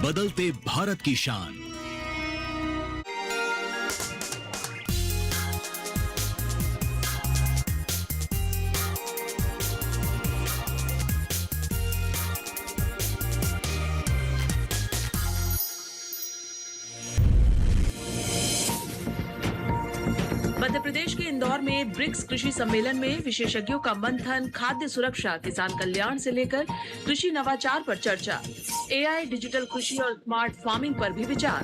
बदलते भारत की शान। मध्य प्रदेश के इंदौर में ब्रिक्स कृषि सम्मेलन में विशेषज्ञों का मंथन, खाद्य सुरक्षा, किसान कल्याण से लेकर कृषि नवाचार पर चर्चा, एआई, डिजिटल कृषि और स्मार्ट फार्मिंग पर भी विचार।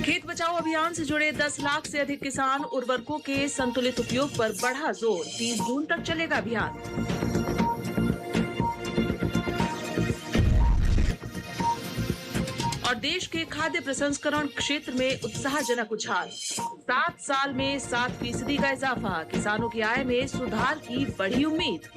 खेत बचाओ अभियान से जुड़े 10 लाख से अधिक किसान, उर्वरकों के संतुलित उपयोग पर बढ़ा जोर, 30 जून तक चलेगा अभियान। और देश के खाद्य प्रसंस्करण क्षेत्र में उत्साहजनक उछाल, 7 साल में 7% का इजाफा, किसानों की आय में सुधार की बड़ी उम्मीद।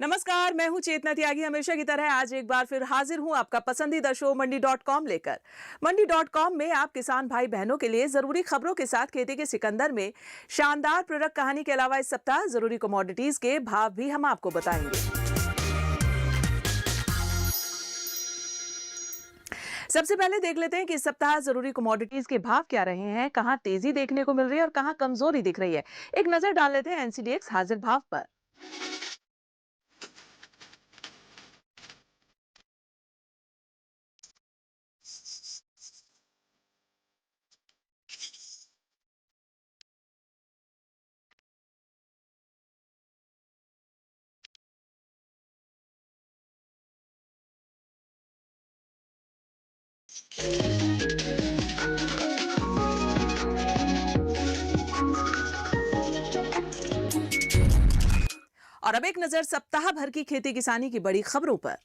नमस्कार, मैं हूं चेतना त्यागी। हमेशा की तरह आज एक बार फिर हाजिर हूं आपका पसंदीदा शो मंडी.com लेकर। मंडी.com में आप किसान भाई बहनों के लिए जरूरी खबरों के साथ खेती के सिकंदर में शानदार प्रोडक्ट कहानी के अलावा इस सप्ताह जरूरी कमोडिटीज के भाव भी हम आपको बताएंगे। सबसे पहले देख लेते हैं कि इस सप्ताह जरूरी कमोडिटीज के भाव क्या रहे हैं, कहां तेजी देखने को मिल रही है और कहां कमजोरी दिख रही है। एक नजर डाल लेते हैं एनसीडीएक्स हाजिर भाव पर। और अब एक नजर सप्ताह भर की खेती किसानी की बड़ी खबरों पर।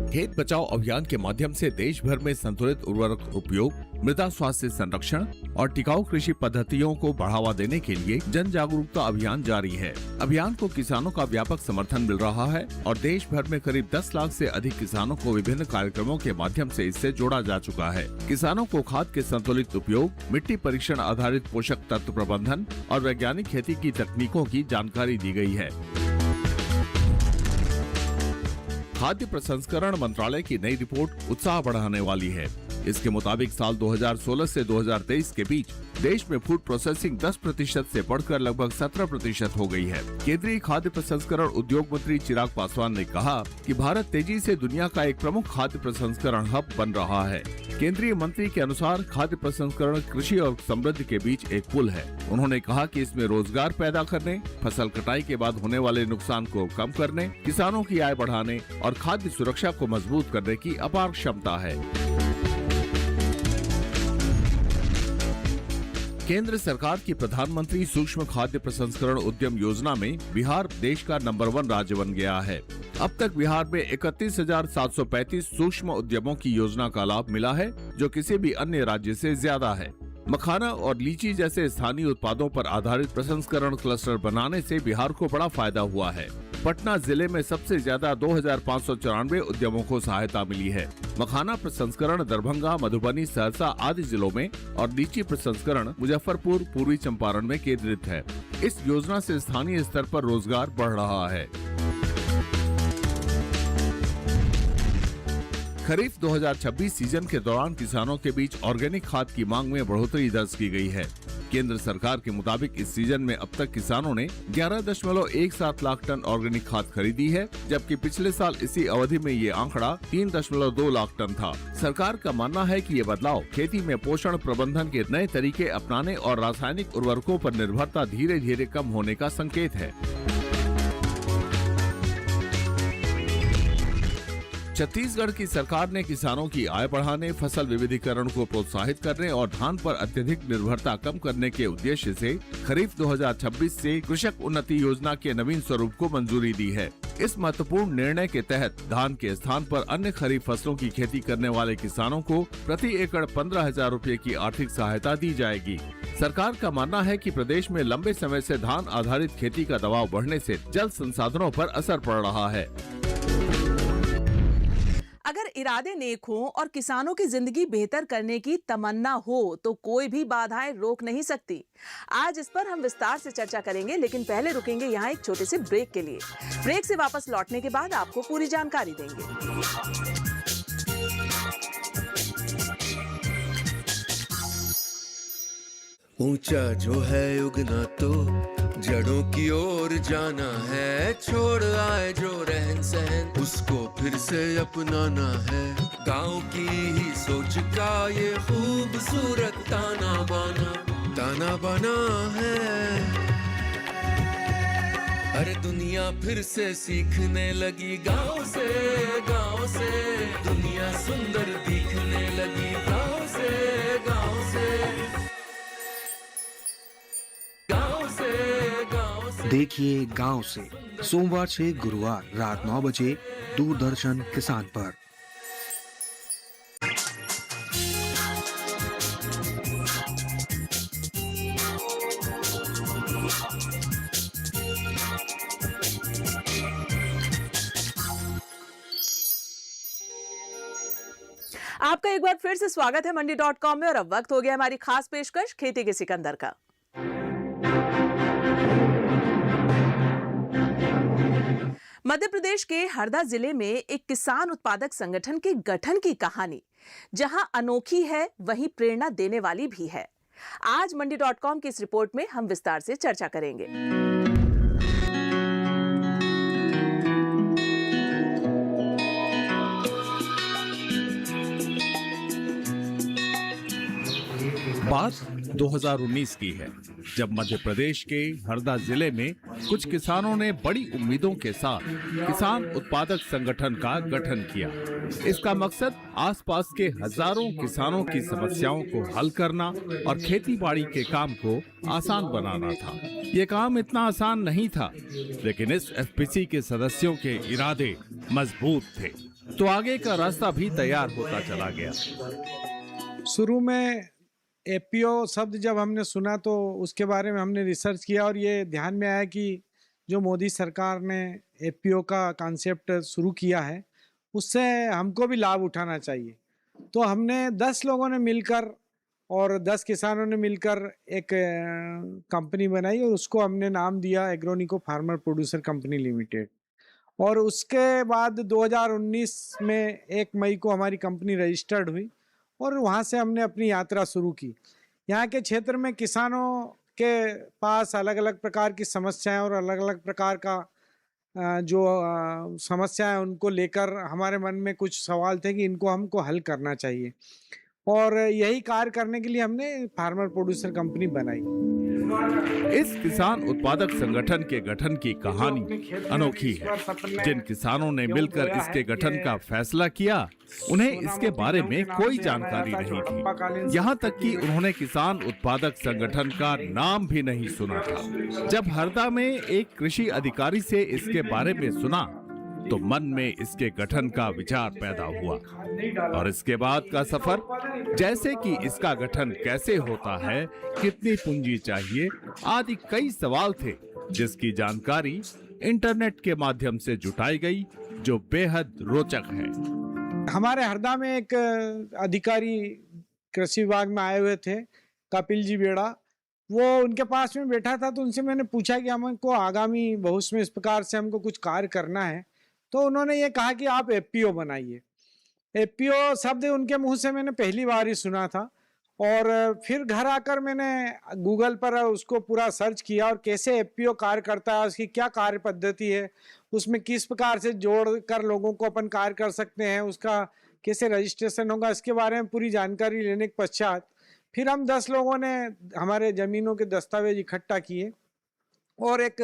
खेत बचाओ अभियान के माध्यम से देश भर में संतुलित उर्वरक उपयोग, मृदा स्वास्थ्य संरक्षण और टिकाऊ कृषि पद्धतियों को बढ़ावा देने के लिए जन जागरूकता अभियान जारी है। अभियान को किसानों का व्यापक समर्थन मिल रहा है और देश भर में करीब 10 लाख से अधिक किसानों को विभिन्न कार्यक्रमों के माध्यम से इससे जोड़ा जा चुका है। किसानों को खाद के संतुलित उपयोग, मिट्टी परीक्षण आधारित पोषक तत्व प्रबंधन और वैज्ञानिक खेती की तकनीकों की जानकारी दी गई है। खाद्य प्रसंस्करण मंत्रालय की नई रिपोर्ट उत्साह बढ़ाने वाली है। इसके मुताबिक साल 2016 से 2023 के बीच देश में फूड प्रोसेसिंग 10% से बढ़कर लगभग 17% हो गई है। केंद्रीय खाद्य प्रसंस्करण उद्योग मंत्री चिराग पासवान ने कहा कि भारत तेजी से दुनिया का एक प्रमुख खाद्य प्रसंस्करण हब बन रहा है। केंद्रीय मंत्री के अनुसार खाद्य प्रसंस्करण कृषि और समृद्धि के बीच एक पुल है। उन्होंने कहा कि इसमें रोजगार पैदा करने, फसल कटाई के बाद होने वाले नुकसान को कम करने, किसानों की आय बढ़ाने और खाद्य सुरक्षा को मजबूत करने की अपार क्षमता है। केंद्र सरकार की प्रधानमंत्री सूक्ष्म खाद्य प्रसंस्करण उद्यम योजना में बिहार देश का नंबर 1 राज्य बन गया है। अब तक बिहार में 31,735 सूक्ष्म उद्यमों की योजना का लाभ मिला है, जो किसी भी अन्य राज्य से ज्यादा है। मखाना और लीची जैसे स्थानीय उत्पादों पर आधारित प्रसंस्करण क्लस्टर बनाने से बिहार को बड़ा फायदा हुआ है। पटना जिले में सबसे ज्यादा 2,594 उद्यमों को सहायता मिली है। मखाना प्रसंस्करण दरभंगा, मधुबनी, सहरसा आदि जिलों में और लीची प्रसंस्करण मुजफ्फरपुर, पूर्वी चंपारण में केंद्रित है। इस योजना से स्थानीय स्तर पर रोजगार बढ़ रहा है। खरीफ 2026 सीजन के दौरान किसानों के बीच ऑर्गेनिक खाद की मांग में बढ़ोतरी दर्ज की गई है। केंद्र सरकार के मुताबिक इस सीजन में अब तक किसानों ने 11.17 लाख टन ऑर्गेनिक खाद खरीदी है, जबकि पिछले साल इसी अवधि में ये आंकड़ा 3.2 लाख टन था। सरकार का मानना है कि ये बदलाव खेती में पोषण प्रबंधन के नए तरीके अपनाने और रासायनिक उर्वरकों पर निर्भरता धीरे धीरे कम होने का संकेत है। छत्तीसगढ़ की सरकार ने किसानों की आय बढ़ाने, फसल विविधीकरण को प्रोत्साहित करने और धान पर अत्यधिक निर्भरता कम करने के उद्देश्य से खरीफ 2026 से कृषक उन्नति योजना के नवीन स्वरूप को मंजूरी दी है। इस महत्वपूर्ण निर्णय के तहत धान के स्थान पर अन्य खरीफ फसलों की खेती करने वाले किसानों को प्रति एकड़ 15,000 रुपए की आर्थिक सहायता दी जाएगी। सरकार का मानना है कि प्रदेश में लंबे समय से धान आधारित खेती का दबाव बढ़ने से जल संसाधनों पर असर पड़ रहा है। अगर इरादे नेक हों और किसानों की जिंदगी बेहतर करने की तमन्ना हो तो कोई भी बाधाएं रोक नहीं सकती। आज इस पर हम विस्तार से चर्चा करेंगे, लेकिन पहले रुकेंगे यहाँ एक छोटे से ब्रेक के लिए। ब्रेक से वापस लौटने के बाद आपको पूरी जानकारी देंगे। ऊंचा जो है उगना तो जड़ों की ओर जाना है, छोड़ आए जो रहन सहन उसको फिर से अपनाना है। गांव की ही सोच का ये खूबसूरत ताना बाना है। अरे दुनिया फिर से सीखने लगी गांव से दुनिया सुंदर दिखने लगी गांव से देखिए गांव से सोमवार से गुरुवार रात 9 बजे दूरदर्शन किसान पर। आपका एक बार फिर से स्वागत है मंडी.com में, और अब वक्त हो गया हमारी खास पेशकश खेती के सिकंदर का। मध्य प्रदेश के हरदा जिले में एक किसान उत्पादक संगठन के गठन की कहानी जहां अनोखी है, वहीं प्रेरणा देने वाली भी है। आज मंडी.com की इस रिपोर्ट में हम विस्तार से चर्चा करेंगे। बात 2019 की है, जब मध्य प्रदेश के हरदा जिले में कुछ किसानों ने बड़ी उम्मीदों के साथ किसान उत्पादक संगठन का गठन किया। इसका मकसद आसपास के हजारों किसानों की समस्याओं को हल करना और खेती बाड़ी के काम को आसान बनाना था। ये काम इतना आसान नहीं था, लेकिन इस एफपीसी के सदस्यों के इरादे मजबूत थे, तो आगे का रास्ता भी तैयार होता चला गया। शुरू में एपीओ शब्द जब हमने सुना तो उसके बारे में हमने रिसर्च किया और ये ध्यान में आया कि जो मोदी सरकार ने एपीओ का कॉन्सेप्ट शुरू किया है उससे हमको भी लाभ उठाना चाहिए। तो हमने 10 लोगों ने मिलकर और 10 किसानों ने मिलकर एक कंपनी बनाई और उसको हमने नाम दिया एग्रोनिको फार्मर प्रोड्यूसर कंपनी लिमिटेड। और उसके बाद 2019 में 1 मई को हमारी कंपनी रजिस्टर्ड हुई और वहाँ से हमने अपनी यात्रा शुरू की। यहाँ के क्षेत्र में किसानों के पास अलग अलग प्रकार की समस्याएं और अलग अलग प्रकार का जो समस्याएं उनको लेकर हमारे मन में कुछ सवाल थे कि इनको हमको हल करना चाहिए, और यही कार्य करने के लिए हमने फार्मर प्रोड्यूसर कंपनी बनाई। इस किसान उत्पादक संगठन के गठन की कहानी अनोखी है। जिन किसानों ने मिलकर इसके गठन का फैसला किया, उन्हें इसके बारे में कोई जानकारी नहीं थी। यहाँ तक कि उन्होंने किसान उत्पादक संगठन का नाम भी नहीं सुना था। जब हरदा में एक कृषि अधिकारी से इसके बारे में सुना तो मन में इसके गठन का विचार पैदा हुआ, और इसके बाद का सफर, जैसे कि इसका गठन कैसे होता है, कितनी पूंजी चाहिए आदि कई सवाल थे, जिसकी जानकारी इंटरनेट के माध्यम से जुटाई गई, जो बेहद रोचक है। हमारे हरदा में एक अधिकारी कृषि विभाग में आए हुए थे, कपिल जी बेड़ा। वो उनके पास में बैठा था, तो उनसे मैंने पूछा कि हमको आगामी भविष्य में इस प्रकार से हमको कुछ कार्य करना है। तो उन्होंने ये कहा कि आप एपीओ बनाइए। एपीओ शब्द उनके मुंह से मैंने पहली बार ही सुना था, और फिर घर आकर मैंने गूगल पर उसको पूरा सर्च किया और कैसे एपीओ कार्य करता है, उसकी क्या कार्य पद्धति है, उसमें किस प्रकार से जोड़ कर लोगों को अपन कार्य कर सकते हैं, उसका कैसे रजिस्ट्रेशन होगा, इसके बारे में पूरी जानकारी लेने के पश्चात फिर हम 10 लोगों ने हमारे ज़मीनों के दस्तावेज इकट्ठा किए और एक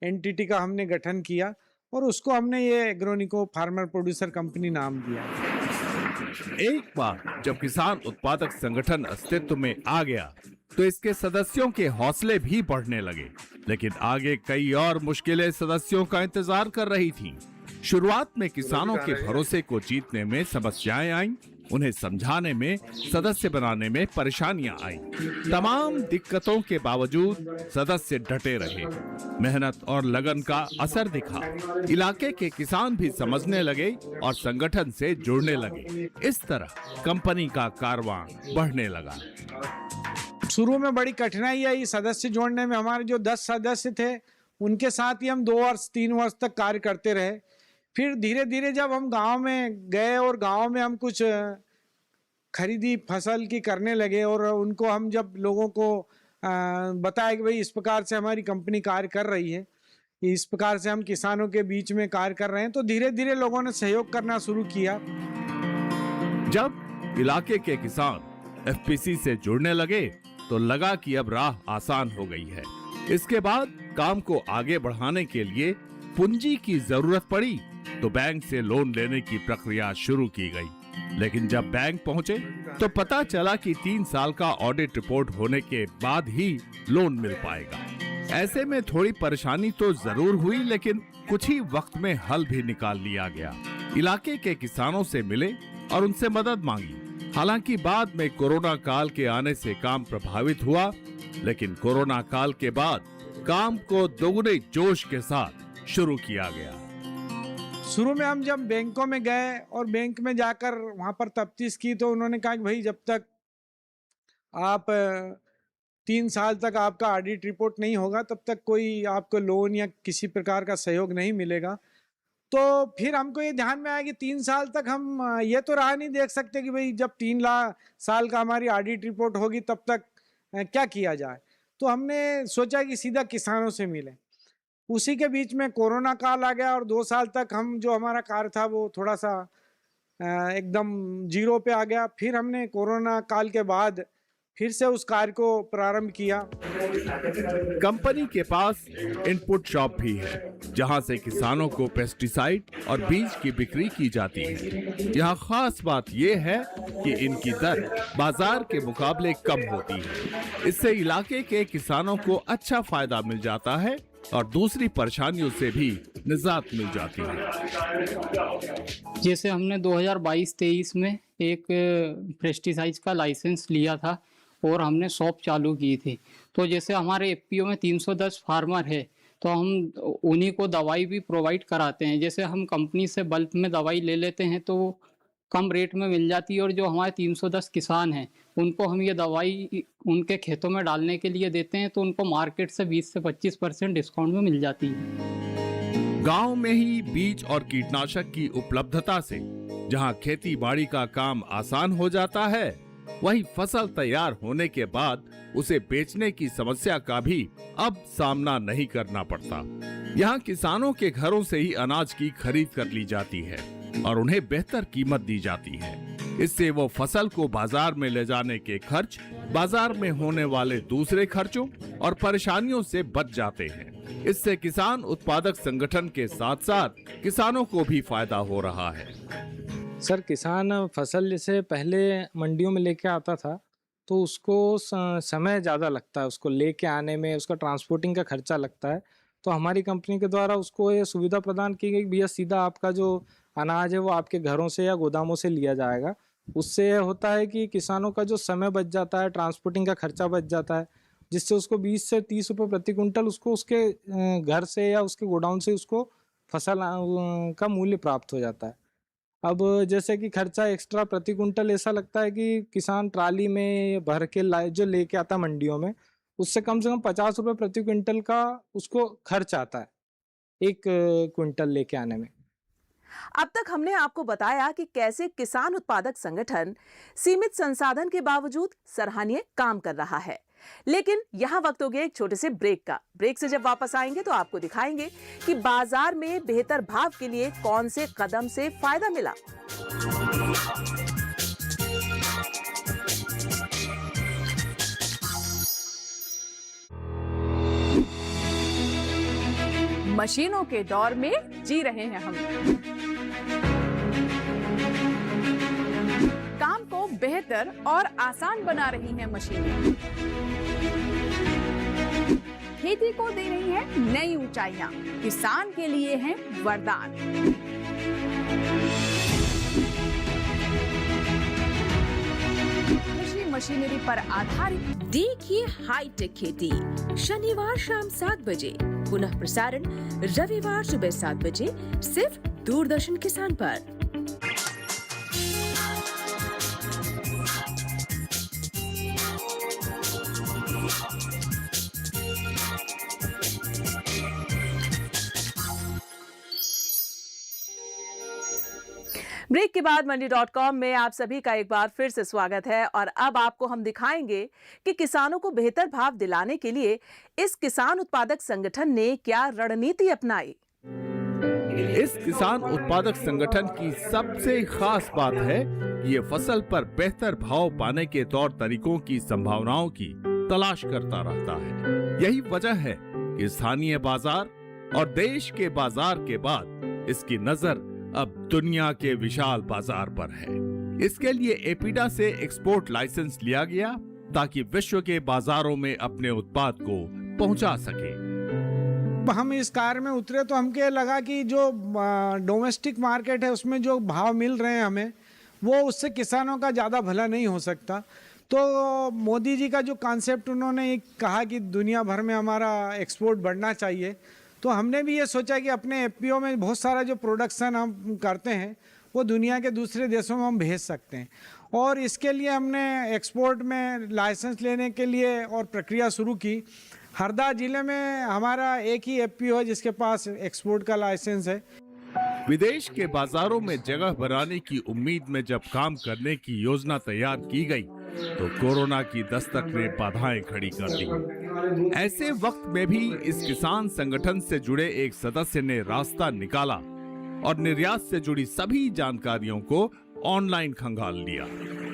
एंटिटी का हमने गठन किया, और उसको हमने ये एग्रोनिको फार्मर प्रोड्यूसर कंपनी नाम दिया। एक बार जब किसान उत्पादक संगठन अस्तित्व में आ गया तो इसके सदस्यों के हौसले भी बढ़ने लगे, लेकिन आगे कई और मुश्किलें सदस्यों का इंतजार कर रही थीं। शुरुआत में किसानों के भरोसे को जीतने में समस्याएं आईं, उन्हें समझाने में, सदस्य बनाने में परेशानियां आई। तमाम दिक्कतों के बावजूद सदस्य डटे रहे। मेहनत और लगन का असर दिखा। इलाके के किसान भी समझने लगे और संगठन से जुड़ने लगे। इस तरह कंपनी का कारवां बढ़ने लगा। शुरू में बड़ी कठिनाई आई सदस्य जोड़ने में। हमारे जो 10 सदस्य थे उनके साथ ही हम 2 वर्ष 3 वर्ष तक कार्य करते रहे। फिर धीरे धीरे जब हम गांव में गए और गांव में हम कुछ खरीदी फसल की करने लगे और उनको हम जब लोगों को बताया कि भाई इस प्रकार से हमारी कंपनी कार्य कर रही है, इस प्रकार से हम किसानों के बीच में कार्य कर रहे हैं, तो धीरे धीरे लोगों ने सहयोग करना शुरू किया। जब इलाके के किसान एफपीसी से जुड़ने लगे तो लगा कि अब राह आसान हो गई है। इसके बाद काम को आगे बढ़ाने के लिए पूंजी की जरूरत पड़ी तो बैंक से लोन लेने की प्रक्रिया शुरू की गई। लेकिन जब बैंक पहुंचे तो पता चला कि 3 साल का ऑडिट रिपोर्ट होने के बाद ही लोन मिल पाएगा। ऐसे में थोड़ी परेशानी तो जरूर हुई, लेकिन कुछ ही वक्त में हल भी निकाल लिया गया। इलाके के किसानों से मिले और उनसे मदद मांगी। हालांकि बाद में कोरोना काल के आने से काम प्रभावित हुआ, लेकिन कोरोना काल के बाद काम को दोगुने जोश के साथ शुरू किया गया। शुरू में हम जब बैंकों में गए और बैंक में जाकर वहां पर तफ्तीश की तो उन्होंने कहा कि भाई जब तक आप 3 साल तक आपका ऑडिट रिपोर्ट नहीं होगा तब तक कोई आपको लोन या किसी प्रकार का सहयोग नहीं मिलेगा। तो फिर हमको ये ध्यान में आया कि 3 साल तक हम ये तो राह नहीं देख सकते कि भाई जब 3 साल का हमारी ऑडिट रिपोर्ट होगी तब तक क्या किया जाए। तो हमने सोचा कि सीधा किसानों से मिलें। उसी के बीच में कोरोना काल आ गया और 2 साल तक हम जो हमारा कार्य था वो थोड़ा सा एकदम जीरो पे आ गया। फिर हमने कोरोना काल के बाद फिर से उस कार्य को प्रारंभ किया। कंपनी के पास इनपुट शॉप भी है जहां से किसानों को पेस्टिसाइड और बीज की बिक्री की जाती है। यहाँ खास बात यह है कि इनकी दर बाजार के मुकाबले कम होती है। इससे इलाके के किसानों को अच्छा फायदा मिल जाता है और दूसरी परेशानियों से भी निजात मिल जाती है। जैसे हमने 2022-23 में एक पेस्टिसाइड्स का लाइसेंस लिया था और हमने शॉप चालू की थी। तो जैसे हमारे एफपीओ में 310 फार्मर है तो हम उन्हीं को दवाई भी प्रोवाइड कराते हैं। जैसे हम कंपनी से बल्क में दवाई ले लेते हैं तो कम रेट में मिल जाती है और जो हमारे 310 किसान हैं उनको हम ये दवाई उनके खेतों में डालने के लिए देते हैं तो उनको मार्केट से 20 से 25% डिस्काउंट में मिल जाती है। गांव में ही बीज और कीटनाशक की उपलब्धता से जहां खेती बाड़ी का काम आसान हो जाता है, वहीं फसल तैयार होने के बाद उसे बेचने की समस्या का भी अब सामना नहीं करना पड़ता। यहाँ किसानों के घरों से ही अनाज की खरीद कर ली जाती है और उन्हें बेहतर कीमत दी जाती है। इससे वो फसल को बाजार में ले जाने के खर्च, बाजार में होने वाले दूसरे खर्चों और परेशानियों से बच जाते हैं। इससे किसान उत्पादक संगठन के साथ साथ किसानों को भी फायदा हो रहा है। सर, किसान फसल जैसे पहले मंडियों में लेके आता था तो उसको समय ज़्यादा लगता है, उसको लेके आने में उसका ट्रांसपोर्टिंग का खर्चा लगता है। तो हमारी कंपनी के द्वारा उसको ये सुविधा प्रदान की गई, भैया सीधा आपका जो अनाज है वो आपके घरों से या गोदामों से लिया जाएगा। उससे यह होता है कि किसानों का जो समय बच जाता है, ट्रांसपोर्टिंग का खर्चा बच जाता है, जिससे उसको 20 से 30 रुपये प्रति क्विंटल उसको उसके घर से या उसके गोडाउन से उसको फसल का मूल्य प्राप्त हो जाता है। अब जैसे कि खर्चा एक्स्ट्रा प्रति क्विंटल ऐसा लगता है कि किसान ट्राली में भर के जो लेके आता मंडियों में, उससे कम 50 रुपये प्रति क्विंटल का उसको खर्च आता है 1 क्विंटल लेके आने में। अब तक हमने आपको बताया कि कैसे किसान उत्पादक संगठन सीमित संसाधन के बावजूद सराहनीय काम कर रहा है। लेकिन यहाँ वक्त हो गया एक छोटे से ब्रेक का। ब्रेक से जब वापस आएंगे तो आपको दिखाएंगे कि बाजार में बेहतर भाव के लिए कौन से कदम से फायदा मिला। मशीनों के दौर में जी रहे हैं हम। काम को बेहतर और आसान बना रही हैं मशीनें। खेती को दे रही है नई ऊंचाइयां, किसान के लिए है वरदान। मशीनरी पर आधारित देखिए हाईटेक खेती शनिवार शाम 7 बजे, पुनः प्रसारण रविवार सुबह 7 बजे, सिर्फ दूरदर्शन किसान पर। ब्रेक के बाद मंडी.com में आप सभी का एक बार फिर से स्वागत है और अब आपको हम दिखाएंगे कि किसानों को बेहतर भाव दिलाने के लिए इस किसान उत्पादक संगठन ने क्या रणनीति अपनाई। इस किसान उत्पादक संगठन की सबसे खास बात है कि ये फसल पर बेहतर भाव पाने के तौर तरीकों की संभावनाओं की तलाश करता रहता है। यही वजह है कि स्थानीय बाजार और देश के बाजार के बाद इसकी नजर अब दुनिया के विशाल बाजार पर है। इसके लिए एपीडा से एक्सपोर्ट लाइसेंस लिया गया ताकि विश्व के बाजारों में अपने उत्पाद को पहुंचा सके। हम इस कार्य में उतरे तो हमके लगा कि जो डोमेस्टिक मार्केट है उसमें जो भाव मिल रहे हैं हमें, वो उससे किसानों का ज़्यादा भला नहीं हो सकता। तो मोदी जी का जो कॉन्सेप्ट उन्होंने कहा कि दुनिया भर में हमारा एक्सपोर्ट बढ़ना चाहिए, तो हमने भी ये सोचा कि अपने एफपीओ में बहुत सारा जो प्रोडक्शन हम करते हैं वो दुनिया के दूसरे देशों में हम भेज सकते हैं। और इसके लिए हमने एक्सपोर्ट में लाइसेंस लेने के लिए और प्रक्रिया शुरू की। हरदा जिले में हमारा एक ही एफपीओ है जिसके पास एक्सपोर्ट का लाइसेंस है। विदेश के बाजारों में जगह बनाने की उम्मीद में जब काम करने की योजना तैयार की गई तो कोरोना की दस्तक ने बाधाएं खड़ी कर दी। ऐसे वक्त में भी इस किसान संगठन से जुड़े एक सदस्य ने रास्ता निकाला और निर्यात से जुड़ी सभी जानकारियों को ऑनलाइन खंगाल लिया।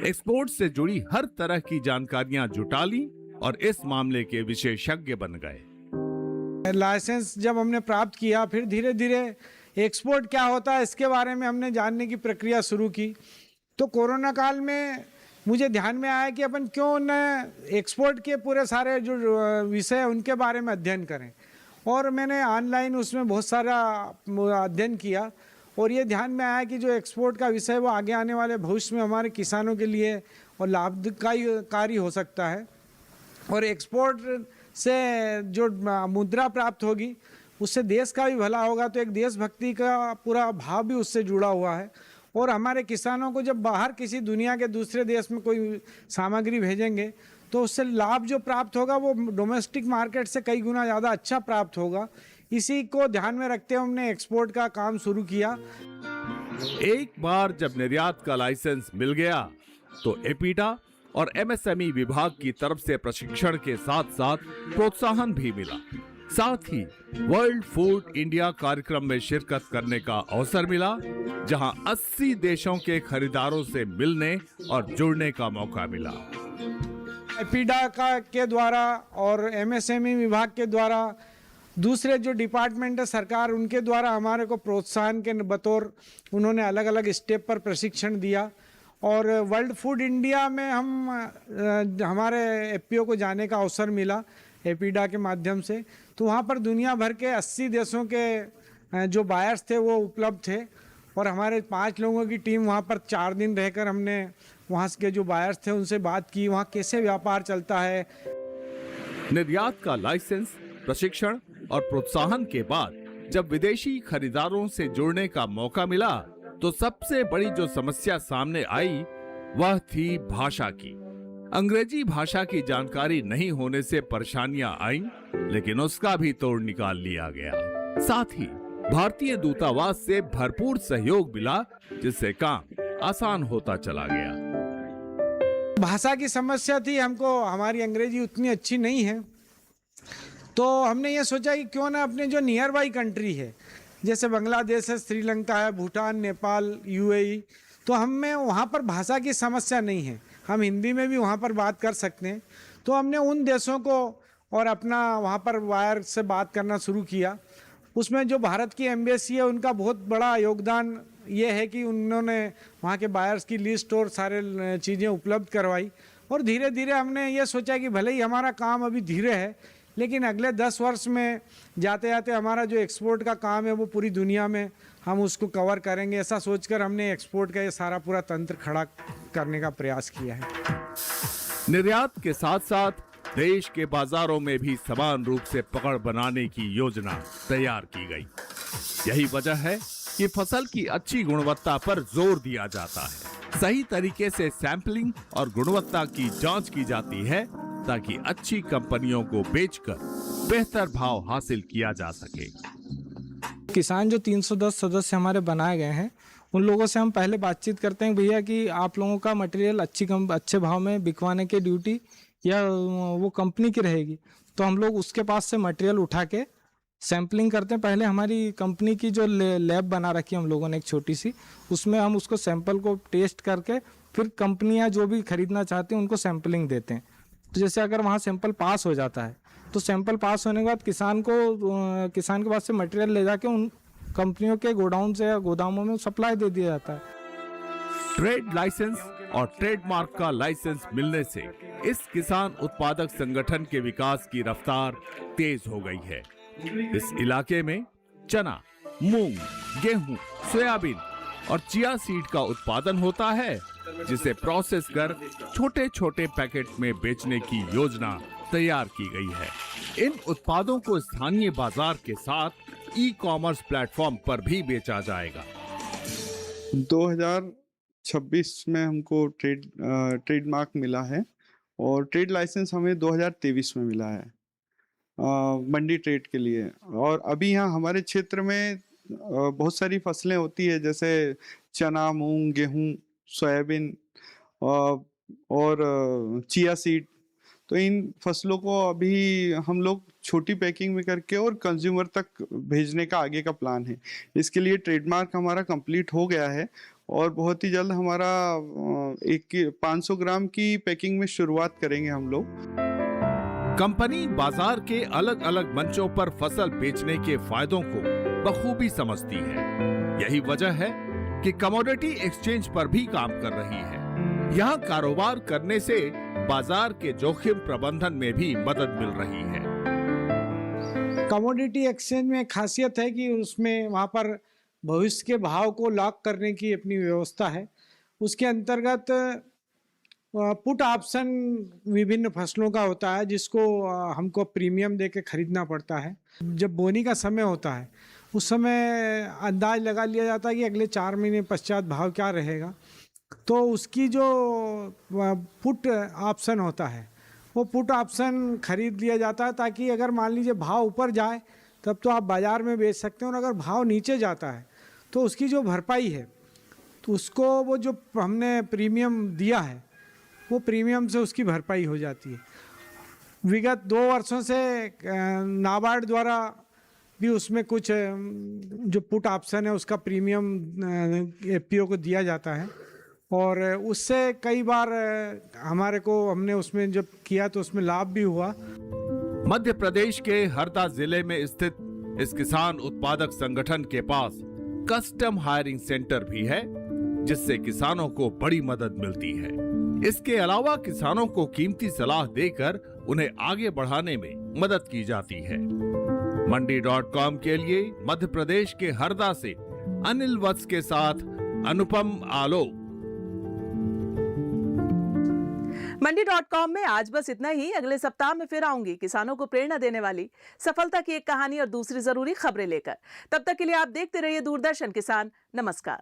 एक्सपोर्ट से जुड़ी हर तरह की जानकारियां जुटा ली और इस मामले के विशेषज्ञ बन गए। लाइसेंस जब हमने प्राप्त किया, फिर धीरे धीरे एक्सपोर्ट क्या होता है इसके बारे में हमने जानने की प्रक्रिया शुरू की। तो कोरोना काल में मुझे ध्यान में आया कि अपन क्यों न एक्सपोर्ट के पूरे सारे जो विषय हैं उनके बारे में अध्ययन करें। और मैंने ऑनलाइन उसमें बहुत सारा अध्ययन किया और ये ध्यान में आया कि जो एक्सपोर्ट का विषय वो आगे आने वाले भविष्य में हमारे किसानों के लिए और लाभकारी हो सकता है। और एक्सपोर्ट से जो मुद्रा प्राप्त होगी उससे देश का भी भला होगा। तो एक देशभक्ति का पूरा भाव भी उससे जुड़ा हुआ है। और हमारे किसानों को जब बाहर किसी दुनिया के दूसरे देश में कोई सामग्री भेजेंगे तो उससे लाभ जो प्राप्त होगा वो डोमेस्टिक मार्केट से कई गुना ज़्यादा अच्छा प्राप्त होगा। इसी को ध्यान में रखते हुए हमने एक्सपोर्ट का काम शुरू किया। एक बार जब निर्यात का लाइसेंस मिल गया तो एपीडा और एमएसएमई विभाग की तरफ से प्रशिक्षण के साथ साथ प्रोत्साहन भी मिला। साथ ही वर्ल्ड फूड इंडिया कार्यक्रम में शिरकत करने का अवसर मिला, जहां 80 देशों के खरीदारों से मिलने और जुड़ने का मौका मिला। एपीडा के द्वारा और एमएसएमई विभाग के द्वारा, दूसरे जो डिपार्टमेंट है सरकार उनके द्वारा हमारे को प्रोत्साहन के बतौर उन्होंने अलग अलग स्टेप पर प्रशिक्षण दिया। और वर्ल्ड फूड इंडिया में हमारे एफपीओ को जाने का अवसर मिला एपीडा के माध्यम से। तो वहाँ पर दुनिया भर के 80 देशों के जो बायर्स थे वो उपलब्ध थे और हमारे 5 लोगों की टीम वहाँ पर 4 दिन रहकर हमने वहाँ के जो बायर्स थे उनसे बात की, वहाँ कैसे व्यापार चलता है। निर्यात का लाइसेंस, प्रशिक्षण और प्रोत्साहन के बाद जब विदेशी खरीदारों से जुड़ने का मौका मिला तो सबसे बड़ी जो समस्या सामने आई वह थी भाषा की। अंग्रेजी भाषा की जानकारी नहीं होने से परेशानियां आईं, लेकिन उसका भी तोड़ निकाल लिया गया। साथ ही भारतीय दूतावास से भरपूर सहयोग मिला, जिससे काम आसान होता चला गया। भाषा की समस्या थी, हमको हमारी अंग्रेजी उतनी अच्छी नहीं है, तो हमने ये सोचा कि क्यों ना अपने जो नियर बाई कंट्री है जैसे बांग्लादेश है, श्रीलंका है, भूटान, नेपाल, यूएई, तो हमें वहाँ पर भाषा की समस्या नहीं है, हम हिंदी में भी वहाँ पर बात कर सकते हैं। तो हमने उन देशों को और अपना वहाँ पर वायर से बात करना शुरू किया। उसमें जो भारत की एम्बेसी है उनका बहुत बड़ा योगदान ये है कि उन्होंने वहाँ के बायर्स की लिस्ट और सारे चीज़ें उपलब्ध करवाई। और धीरे धीरे हमने ये सोचा कि भले ही हमारा काम अभी धीरे है, लेकिन अगले 10 वर्ष में जाते जाते हमारा जो एक्सपोर्ट का काम है वो पूरी दुनिया में हम उसको कवर करेंगे। ऐसा सोचकर हमने एक्सपोर्ट का ये सारा पूरा तंत्र खड़ा करने का प्रयास किया है। निर्यात के साथ साथ देश के बाजारों में भी समान रूप से पकड़ बनाने की योजना तैयार की गई। यही वजह है कि फसल की अच्छी गुणवत्ता पर जोर दिया जाता है। सही तरीके से सैंपलिंग और गुणवत्ता की जांच की जाती है ताकि अच्छी कंपनियों को बेचकर बेहतर भाव हासिल किया जा सके। किसान जो 310 सदस्य हमारे बनाए गए हैं, उन लोगों से हम पहले बातचीत करते हैं भैया कि आप लोगों का मटेरियल अच्छे भाव में बिकवाने की ड्यूटी या वो कंपनी की रहेगी। तो हम लोग उसके पास से मटेरियल उठा के सैम्पलिंग करते हैं। पहले हमारी कंपनी की जो लैब बना रखी है हम लोगों ने एक छोटी सी, उसमें हम उसको सैंपल को टेस्ट करके फिर कंपनियां जो भी खरीदना चाहती हैं उनको सैंपलिंग देते हैं। तो जैसे अगर वहाँ सैंपल पास हो जाता है तो सैंपल पास होने के बाद किसान के पास से मटेरियल ले जाके उन कंपनियों के गोडाउन से या गोदामों में सप्लाई दे दिया जाता है। ट्रेड लाइसेंस और ट्रेडमार्क का लाइसेंस मिलने से इस किसान उत्पादक संगठन के विकास की रफ्तार तेज हो गई है। इस इलाके में चना, मूंग, गेहूं, सोयाबीन और चिया सीड का उत्पादन होता है, जिसे प्रोसेस कर छोटे छोटे पैकेट में बेचने की योजना तैयार की गई है। इन उत्पादों को स्थानीय बाजार के साथ ई कॉमर्स प्लेटफॉर्म पर भी बेचा जाएगा। 2026 में हमको ट्रेडमार्क मिला है और ट्रेड लाइसेंस हमें 2023 में मिला है मंडी ट्रेड के लिए। और अभी यहाँ हमारे क्षेत्र में बहुत सारी फसलें होती है, जैसे चना, मूंग, गेहूं, सोयाबीन और चिया सीड। तो इन फसलों को अभी हम लोग छोटी पैकिंग में करके और कंज्यूमर तक भेजने का आगे का प्लान है। इसके लिए ट्रेडमार्क हमारा कंप्लीट हो गया है और बहुत ही जल्द हमारा 500 ग्राम की पैकिंग में शुरुआत करेंगे हम लोग। कंपनी बाजार के अलग अलग मंचों पर फसल बेचने के फायदों को बखूबी समझती है। यही वजह है कि कमोडिटी एक्सचेंज पर भी काम कर रही है। यहाँ कारोबार करने से बाजार के जोखिम प्रबंधन में भी मदद मिल रही है। कमोडिटी एक्सचेंज में खासियत है कि उसमें वहाँ पर भविष्य के भाव को लॉक करने की अपनी व्यवस्था है। उसके अंतर्गत पुट ऑप्शन विभिन्न फसलों का होता है, जिसको हमको प्रीमियम दे के खरीदना पड़ता है। जब बोनी का समय होता है उस समय अंदाज लगा लिया जाता है कि अगले 4 महीने पश्चात भाव क्या रहेगा। तो उसकी जो पुट ऑप्शन होता है वो पुट ऑप्शन खरीद लिया जाता है, ताकि अगर मान लीजिए भाव ऊपर जाए तब तो आप बाज़ार में बेच सकते हैं, और अगर भाव नीचे जाता है तो उसकी जो भरपाई है तो उसको वो जो हमने प्रीमियम दिया है वो प्रीमियम से उसकी भरपाई हो जाती है। विगत 2 वर्षों से नाबार्ड द्वारा भी उसमें कुछ जो पुट ऑप्शन है उसका प्रीमियम एफपीओ को दिया जाता है, और उससे कई बार हमने उसमें जब किया तो उसमें लाभ भी हुआ। मध्य प्रदेश के हरदा जिले में स्थित इस किसान उत्पादक संगठन के पास कस्टम हायरिंग सेंटर भी है, जिससे किसानों को बड़ी मदद मिलती है। इसके अलावा किसानों को कीमती सलाह देकर उन्हें आगे बढ़ाने में मदद की जाती है। मंडी.com के लिए मध्य प्रदेश के हरदा से अनिल वत्स के साथ अनुपम आलोक। मंडी.com में आज बस इतना ही। अगले सप्ताह में फिर आऊंगी किसानों को प्रेरणा देने वाली सफलता की एक कहानी और दूसरी जरूरी खबरें लेकर। तब तक के लिए आप देखते रहिए दूरदर्शन किसान। नमस्कार।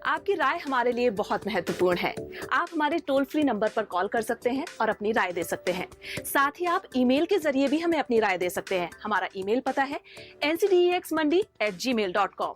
आपकी राय हमारे लिए बहुत महत्वपूर्ण है। आप हमारे टोल फ्री नंबर पर कॉल कर सकते हैं और अपनी राय दे सकते हैं। साथ ही आप ईमेल के जरिए भी हमें अपनी राय दे सकते हैं। हमारा ईमेल पता है ncdexmandi@gmail.com।